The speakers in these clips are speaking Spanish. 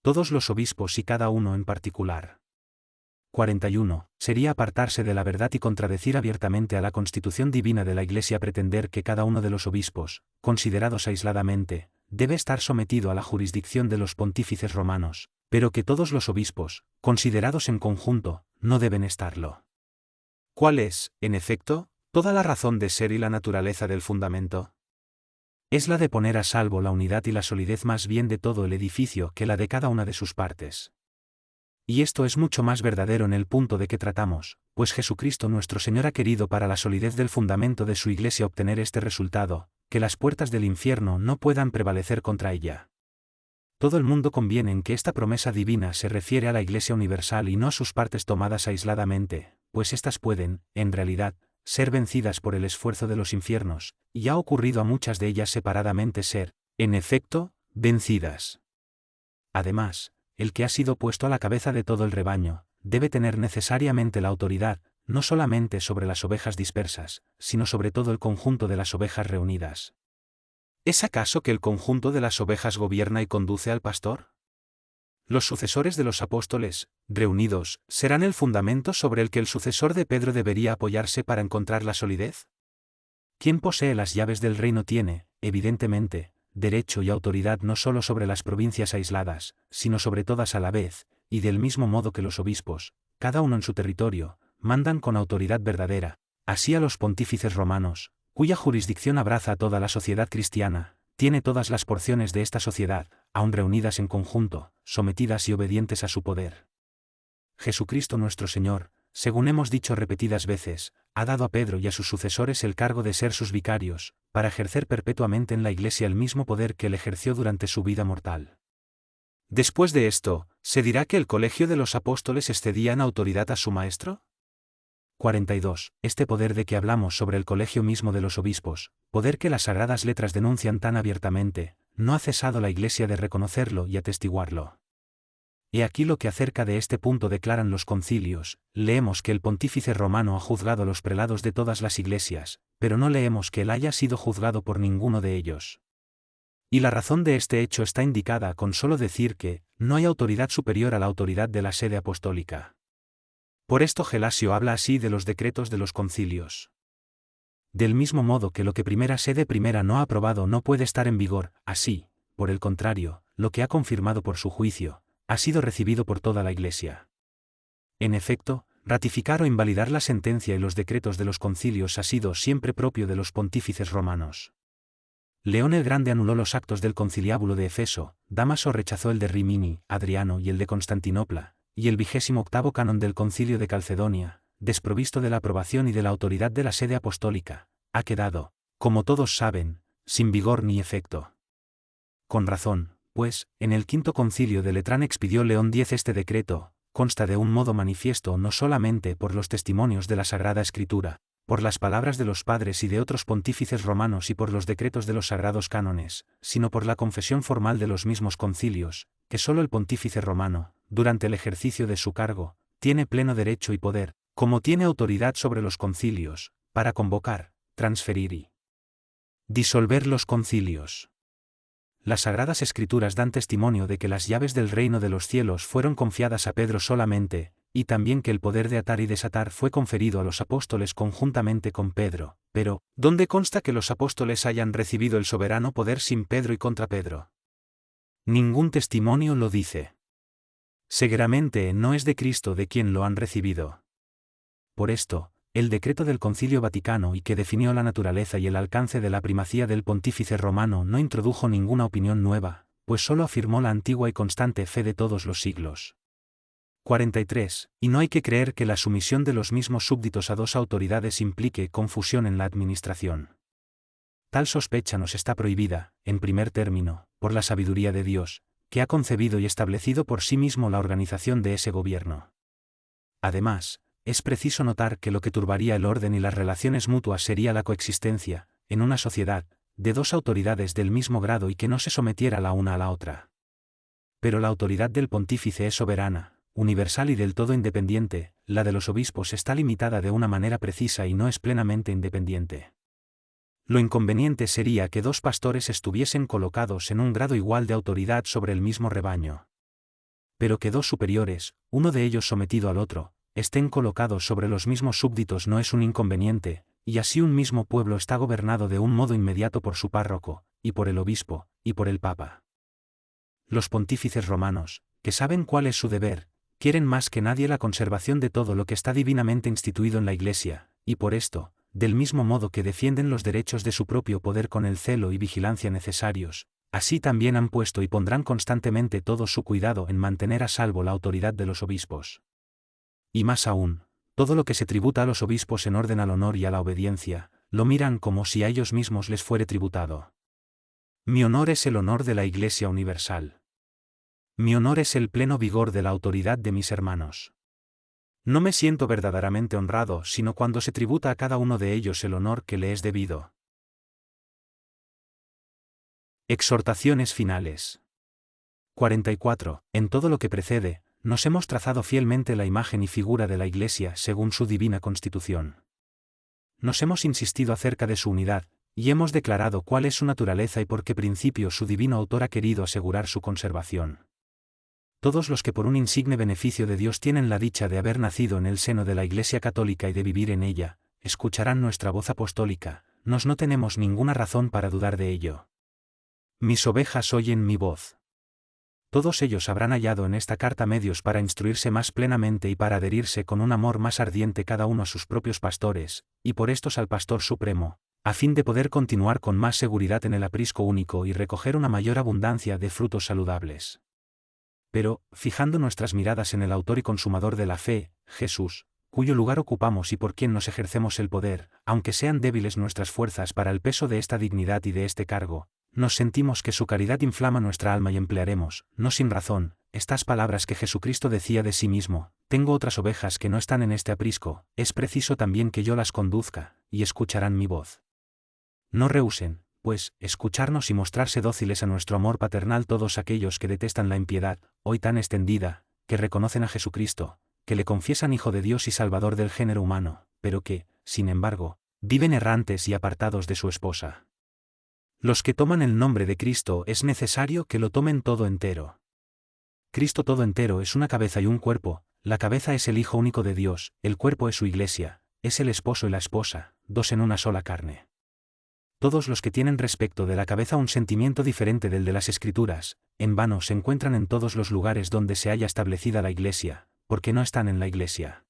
todos los obispos y cada uno en particular. 41. Sería apartarse de la verdad y contradecir abiertamente a la constitución divina de la Iglesia pretender que cada uno de los obispos, considerados aisladamente, debe estar sometido a la jurisdicción de los pontífices romanos, pero que todos los obispos, considerados en conjunto, no deben estarlo. ¿Cuál es, en efecto, toda la razón de ser y la naturaleza del fundamento? Es la de poner a salvo la unidad y la solidez más bien de todo el edificio que la de cada una de sus partes. Y esto es mucho más verdadero en el punto de que tratamos, pues Jesucristo nuestro Señor ha querido para la solidez del fundamento de su Iglesia obtener este resultado, que las puertas del infierno no puedan prevalecer contra ella. Todo el mundo conviene en que esta promesa divina se refiere a la Iglesia universal y no a sus partes tomadas aisladamente, pues éstas pueden, en realidad, ser vencidas por el esfuerzo de los infiernos, y ha ocurrido a muchas de ellas separadamente ser, en efecto, vencidas. Además, el que ha sido puesto a la cabeza de todo el rebaño, debe tener necesariamente la autoridad, no solamente sobre las ovejas dispersas, sino sobre todo el conjunto de las ovejas reunidas. ¿Es acaso que el conjunto de las ovejas gobierna y conduce al pastor? Los sucesores de los apóstoles, reunidos, ¿serán el fundamento sobre el que el sucesor de Pedro debería apoyarse para encontrar la solidez? Quien posee las llaves del reino tiene, evidentemente, derecho y autoridad no solo sobre las provincias aisladas, sino sobre todas a la vez, y del mismo modo que los obispos, cada uno en su territorio, mandan con autoridad verdadera, así a los pontífices romanos, cuya jurisdicción abraza a toda la sociedad cristiana, tiene todas las porciones de esta sociedad, aun reunidas en conjunto, sometidas y obedientes a su poder. Jesucristo nuestro Señor, según hemos dicho repetidas veces, ha dado a Pedro y a sus sucesores el cargo de ser sus vicarios, para ejercer perpetuamente en la Iglesia el mismo poder que él ejerció durante su vida mortal. Después de esto, ¿se dirá que el colegio de los apóstoles excedía en autoridad a su maestro? 42. Este poder de que hablamos sobre el colegio mismo de los obispos, poder que las sagradas letras denuncian tan abiertamente, no ha cesado la Iglesia de reconocerlo y atestiguarlo. He aquí lo que acerca de este punto declaran los concilios: leemos que el pontífice romano ha juzgado a los prelados de todas las iglesias, pero no leemos que él haya sido juzgado por ninguno de ellos. Y la razón de este hecho está indicada con solo decir que no hay autoridad superior a la autoridad de la sede apostólica. Por esto Gelasio habla así de los decretos de los concilios. Del mismo modo que lo que primera sede primera no ha aprobado no puede estar en vigor, así, por el contrario, lo que ha confirmado por su juicio, ha sido recibido por toda la Iglesia. En efecto, ratificar o invalidar la sentencia y los decretos de los concilios ha sido siempre propio de los pontífices romanos. León el Grande anuló los actos del conciliábulo de Efeso, Dámaso rechazó el de Rimini, Adriano y el de Constantinopla, y el 28º canon del concilio de Calcedonia, desprovisto de la aprobación y de la autoridad de la sede apostólica, ha quedado, como todos saben, sin vigor ni efecto. Con razón, pues, en el quinto concilio de Letrán expidió León X este decreto, consta de un modo manifiesto no solamente por los testimonios de la Sagrada Escritura, por las palabras de los padres y de otros pontífices romanos y por los decretos de los sagrados cánones, sino por la confesión formal de los mismos concilios, que sólo el pontífice romano, durante el ejercicio de su cargo, tiene pleno derecho y poder, como tiene autoridad sobre los concilios, para convocar, transferir y disolver los concilios. Las Sagradas Escrituras dan testimonio de que las llaves del reino de los cielos fueron confiadas a Pedro solamente, y también que el poder de atar y desatar fue conferido a los apóstoles conjuntamente con Pedro, pero, ¿dónde consta que los apóstoles hayan recibido el soberano poder sin Pedro y contra Pedro? Ningún testimonio lo dice. Seguramente no es de Cristo de quien lo han recibido. Por esto, el decreto del Concilio Vaticano y que definió la naturaleza y el alcance de la primacía del pontífice romano no introdujo ninguna opinión nueva, pues sólo afirmó la antigua y constante fe de todos los siglos. 43. Y no hay que creer que la sumisión de los mismos súbditos a dos autoridades implique confusión en la administración. Tal sospecha nos está prohibida, en primer término, por la sabiduría de Dios, que ha concebido y establecido por sí mismo la organización de ese gobierno. Además, es preciso notar que lo que turbaría el orden y las relaciones mutuas sería la coexistencia, en una sociedad, de dos autoridades del mismo grado y que no se sometiera la una a la otra. Pero la autoridad del pontífice es soberana, universal y del todo independiente, la de los obispos está limitada de una manera precisa y no es plenamente independiente. Lo inconveniente sería que dos pastores estuviesen colocados en un grado igual de autoridad sobre el mismo rebaño. Pero que dos superiores, uno de ellos sometido al otro, estén colocados sobre los mismos súbditos no es un inconveniente, y así un mismo pueblo está gobernado de un modo inmediato por su párroco, y por el obispo, y por el papa. Los pontífices romanos, que saben cuál es su deber, quieren más que nadie la conservación de todo lo que está divinamente instituido en la Iglesia, y por esto, del mismo modo que defienden los derechos de su propio poder con el celo y vigilancia necesarios, así también han puesto y pondrán constantemente todo su cuidado en mantener a salvo la autoridad de los obispos. Y más aún, todo lo que se tributa a los obispos en orden al honor y a la obediencia, lo miran como si a ellos mismos les fuere tributado. Mi honor es el honor de la Iglesia universal. Mi honor es el pleno vigor de la autoridad de mis hermanos. No me siento verdaderamente honrado sino cuando se tributa a cada uno de ellos el honor que le es debido. Exhortaciones finales. 44. En todo lo que precede, nos hemos trazado fielmente la imagen y figura de la Iglesia según su divina constitución. Nos hemos insistido acerca de su unidad, y hemos declarado cuál es su naturaleza y por qué principio su divino autor ha querido asegurar su conservación. Todos los que por un insigne beneficio de Dios tienen la dicha de haber nacido en el seno de la Iglesia católica y de vivir en ella, escucharán nuestra voz apostólica, no tenemos ninguna razón para dudar de ello. Mis ovejas oyen mi voz. Todos ellos habrán hallado en esta carta medios para instruirse más plenamente y para adherirse con un amor más ardiente cada uno a sus propios pastores, y por estos al Pastor Supremo, a fin de poder continuar con más seguridad en el aprisco único y recoger una mayor abundancia de frutos saludables. Pero, fijando nuestras miradas en el autor y consumador de la fe, Jesús, cuyo lugar ocupamos y por quien nos ejercemos el poder, aunque sean débiles nuestras fuerzas para el peso de esta dignidad y de este cargo, nos sentimos que su caridad inflama nuestra alma y emplearemos, no sin razón, estas palabras que Jesucristo decía de sí mismo: tengo otras ovejas que no están en este aprisco, es preciso también que yo las conduzca, y escucharán mi voz. No rehúsen, pues, escucharnos y mostrarse dóciles a nuestro amor paternal todos aquellos que detestan la impiedad, hoy tan extendida, que reconocen a Jesucristo, que le confiesan Hijo de Dios y Salvador del género humano, pero que, sin embargo, viven errantes y apartados de su esposa. Los que toman el nombre de Cristo es necesario que lo tomen todo entero. Cristo todo entero es una cabeza y un cuerpo, la cabeza es el Hijo único de Dios, el cuerpo es su Iglesia, es el esposo y la esposa, dos en una sola carne. Todos los que tienen respecto de la cabeza un sentimiento diferente del de las Escrituras, en vano se encuentran en todos los lugares donde se haya establecida la Iglesia, porque no están en la Iglesia.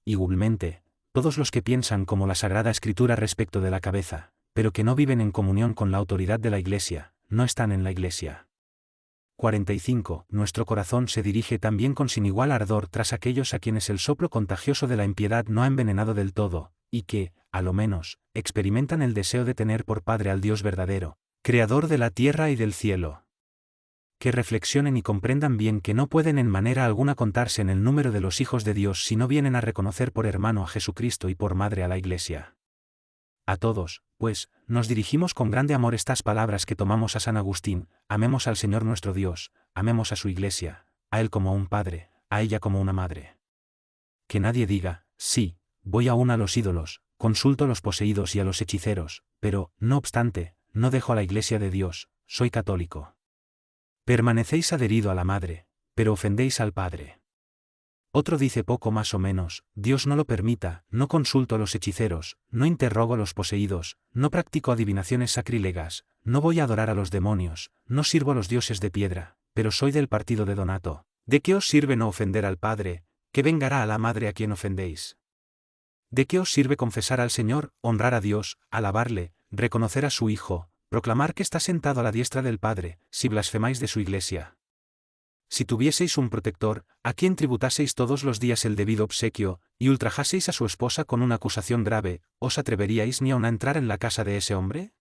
Igualmente, todos los que piensan como la Sagrada Escritura respecto de la cabeza, pero que no viven en comunión con la autoridad de la Iglesia, no están en la Iglesia. 45. Nuestro corazón se dirige también con sin igual ardor tras aquellos a quienes el soplo contagioso de la impiedad no ha envenenado del todo, y que, a lo menos, experimentan el deseo de tener por Padre al Dios verdadero, Creador de la tierra y del cielo. Que reflexionen y comprendan bien que no pueden en manera alguna contarse en el número de los hijos de Dios si no vienen a reconocer por hermano a Jesucristo y por madre a la Iglesia. A todos, pues, nos dirigimos con grande amor estas palabras que tomamos a San Agustín: amemos al Señor nuestro Dios, amemos a su Iglesia, a Él como a un padre, a ella como una madre. Que nadie diga: sí, voy aún a los ídolos, consulto a los poseídos y a los hechiceros, pero, no obstante, no dejo a la Iglesia de Dios, soy católico. Permanecéis adherido a la madre, pero ofendéis al padre. Otro dice poco más o menos: Dios no lo permita, no consulto a los hechiceros, no interrogo a los poseídos, no practico adivinaciones sacrílegas, no voy a adorar a los demonios, no sirvo a los dioses de piedra, pero soy del partido de Donato. ¿De qué os sirve no ofender al Padre, que vengará a la madre a quien ofendéis? ¿De qué os sirve confesar al Señor, honrar a Dios, alabarle, reconocer a su Hijo, proclamar que está sentado a la diestra del Padre, si blasfemáis de su Iglesia? Si tuvieseis un protector, a quien tributaseis todos los días el debido obsequio, y ultrajaseis a su esposa con una acusación grave, ¿os atreveríais ni aun a entrar en la casa de ese hombre?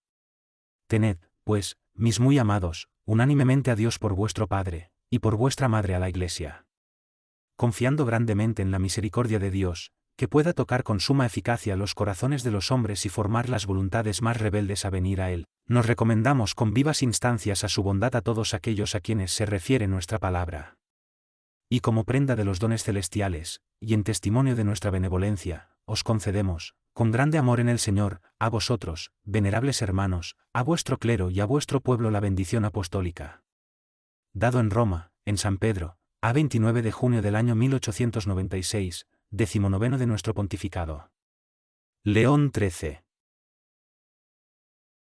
Tened, pues, mis muy amados, unánimemente a Dios por vuestro Padre, y por vuestra Madre a la Iglesia. Confiando grandemente en la misericordia de Dios, que pueda tocar con suma eficacia los corazones de los hombres y formar las voluntades más rebeldes a venir a Él, nos recomendamos con vivas instancias a su bondad a todos aquellos a quienes se refiere nuestra palabra. Y como prenda de los dones celestiales, y en testimonio de nuestra benevolencia, os concedemos, con grande amor en el Señor, a vosotros, venerables hermanos, a vuestro clero y a vuestro pueblo la bendición apostólica. Dado en Roma, en San Pedro, a 29 de junio del año 1896, 19º de nuestro pontificado. León XIII.